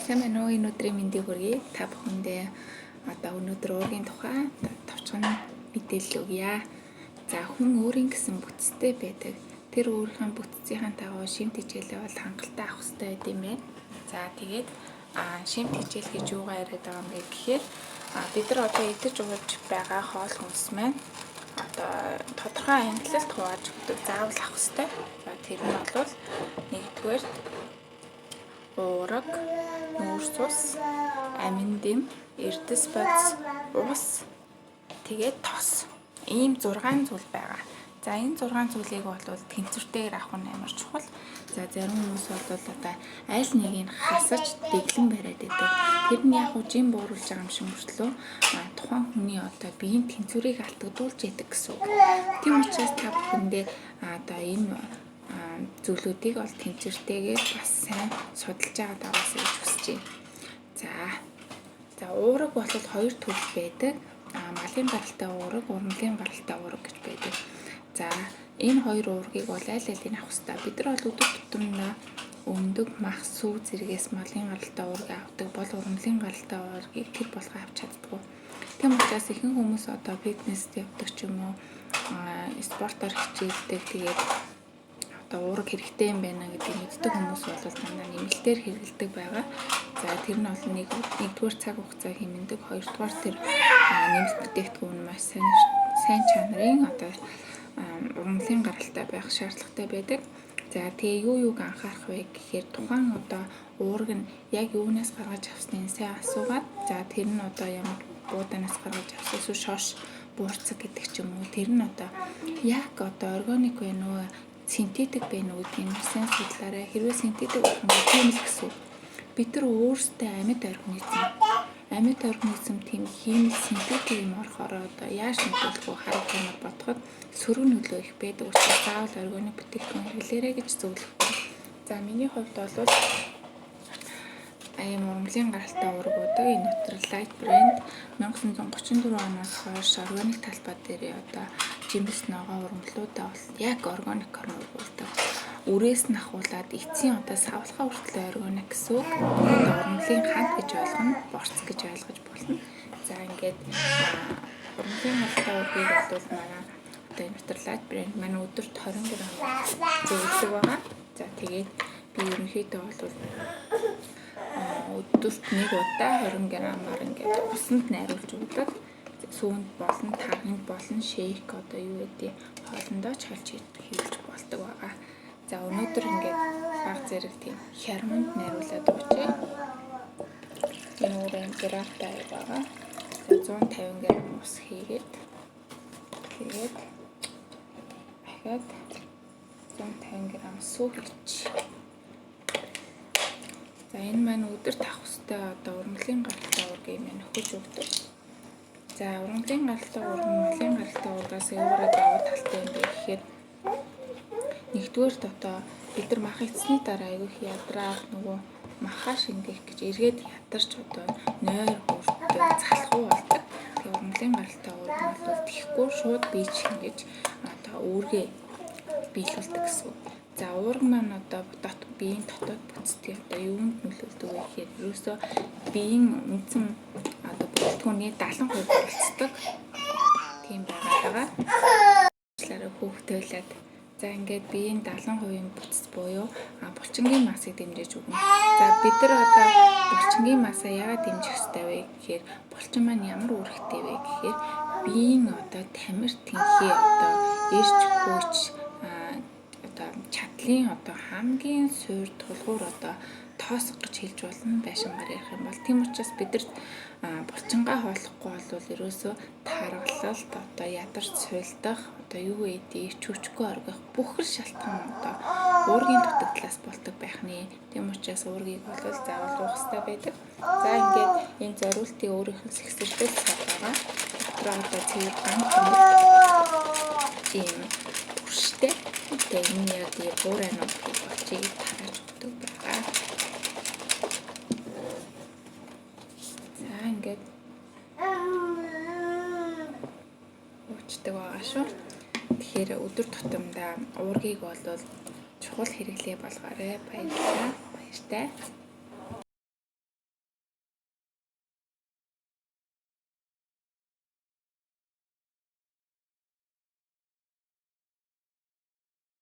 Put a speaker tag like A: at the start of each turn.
A: Сайн байна уу? Энэ өдрийн мэндийг хүргэе. Та бүхэндээ одоо өнөөдөр уургийн тухай товчхон мэдээлэл өгье. За хүн өөрийн гэсэн бүтцтэй байдаг. Тэр өөрийнхөө бүтцийн дагуу шимт хичээлээ бол хангалттай авах хэрэгтэй байд юм байна. За тэгээд шимт хичээл гэж юугаар яриад байгаа юм бэ гэхээр бид нар одоо идэж ууж байгаа хоол хүнс маань одоо тодорхой ангиллалд хувааж өгдөг заавал авах хэрэгтэй. За тэр нь бол нэгдүгээр уурга, нүүрс ус, амин дэм, эрдэс бодис, ус, тэгээд тос. Ийм 6 зүйл байгаа. За энэ 6 зүйлийг бол тэнцвэртэйгээр авах нь амар чухал. За зарим хүмүүс бол одоо аль нэгийг хасаж дэглэн бариад байдаг. Тэр нь яг жим бууруулж байгаа юм шиг мөртлөө тухайн хүний одоо биеийн тэнцвэрийг алдагдуулж яадаг гэсэн үг. Тийм учраас та бүхэндээ одоо энэ зүйлүүдийг бол тэнцвэртэйгээр бас сайн судалж байгаа дагаас гэж хүсэж байна. За уурга бол 2 төрөл байдаг. Малын гаралтай уурга, урмлын гаралтай уурга гэж байдаг. За энэ 2 уургийг бол аль алийг авах хэрэгтэй. Бид нар бол өдөр тутамдаа өндөг, мах, сүв зэрэгээс малын гаралтай уургийг авдаг бол урмлын гаралтай уургийг тэр болгоо авч чаддаггүй. Тийм учраас ихэнх хүмүүс одоо фитнест явдаг ч юм уу, спортоор хичээлдэг, тэгээд уурга хэрэгтэй юм байна гэдгийг мэддэг хүмүүс бол дандаа нэмэлтээр хэрэгэлдэг байгаа. За тэр нь бол нэгдүгээр цаг хугацаа хэмнэдэг, хоёрдугаар тэр нэмэлт бүтээгдэхүүн маш сайн чанарын одоо урмлын гаралтай байх шаардлагатай байдаг. За тэгээ юуг анхаарах вэ гэхээр тухайн одоо уурга нь яг юунаас гаргаж авсныг сайн асуугаад, за тэр нь одоо ямар бууданаас гаргаж авсан эсвэл шош, буурцаг гэдэг ч юм уу, тэр нь одоо яг одоо органик байна уу, синтетик байна уу гэдгийг сайн судлаарай. Хэрвээ синтетик байх юм бол тийм л гэсэн. Бид нар өөрсдөө амьд организм тийм химик синтетик юм орохоор одоо яаж нөлөөлөх вэ харах юмар бодоход сөрөг нөлөө их байдаг учраас заавал органик бүтээгдэхүүн хэрэглээрэй гэж зөвлөхгүй. За миний хувьд бол ийм урмлын гаралтай уургуудыг энэ Nutrilite брэнд 1934 оноос хойш органик талбай дээр одоо жимс ногоо урмлуудаа бол яг органикоор ургуулдаг. Үрээс нь ахуулаад эцсийн одоо савлахаа хүртэл органик гэсэн үг. Урмлын хант гэж ойлгоно, борц гэж ойлгож болно. За ингээд урмлын гаралтай уургийг бол манай одоо Nutrilite брэнд манай өдөрт 20 г зөвлөдөг байгаа. За тэгээд би ерөнхийдөө бол өдөрт нэг удаа 20 г-аар ингээд усанд найруулж өгдөг. Сүүнд болон тархинд болон шейк одоо юу гэдэг хоолндоо ч халж хийлж болдог байгаа. За өнөөдөр ингээд баг зэрэг тийм хярманд найруулад өгчээ. Энэ үрэн графтай байгаа. За 150 г ус хийгээд тэгээд дахиад 150 г сүү хийчих. За энэ маань өдөрт авах хөстэй одоо урмлын гаралтай уургийг маань өгч өгдөг. За урмлын гаралтай уурга, малын гаралтай уургаас өөрөөр даваа талтай юм бэ гэхээр нэгдүгээр одоо бид нар мах эцсний дараа аягүй их ядраах нөгөө махаа шингэх гэж эргээд ядарч одоо нойр бүрдээ залхуу болдог. Тэгээ урмлын гаралтай уурга нь бол тэхгүй шууд бие шингэж одоо үүргээ биелүүлдэг гэсэн үг. За уурга маань одоо биеийн дотоод бүтцийг одоо юунд нөлөөлдөг вэ гэхээр ерөөсөө биеийн үндсэн одоо бүтээгдэхүүний 70% болцдог. Тийм байгаа. Ажиллаараа хөөхтөйлээд за ингээд биеийн 70% бүтц буюу булчингийн массыг дэмжиж өгнө. За бид нар одоо булчингийн массаа яагаад дэмжих ёстой вэ гэхээр булчин маань ямар үүрэгтэй вэ гэхээр биеийн одоо тамир тэнхээ одоо эрч хөөч одоо чадлын одоо хамгийн суур тулгуур одоо тоосго гэж хэлж болно байшингаар ярих юм бол. Тийм учраас бидэрт булчингаа хооллохгүй бол ерөөсөө таргалалт одоо ядарч суйлдах одоо юу гэдэг ирч хүчгүй оргих бүх л шалтгаан одоо уургийн дутагдлаас болдог байх нэ. Тийм учраас уургийг бол заавал уух хэрэгтэй байдаг. За ингээд энэ зориултыг өөрийнх нь сэгсэрдэл цааваа дотроо одоо цэвэр ган ийм үрштэй. Тэгээд энэ яг буурайнууд болчийг тарааж өгдөг байгаа. За ингээд уучдаг байгаа шүү. Тэгэхээр өдөр тутамдаа уургийг бол чухал хэрэглээ болгоорой. Баярлалаа. Баяртай.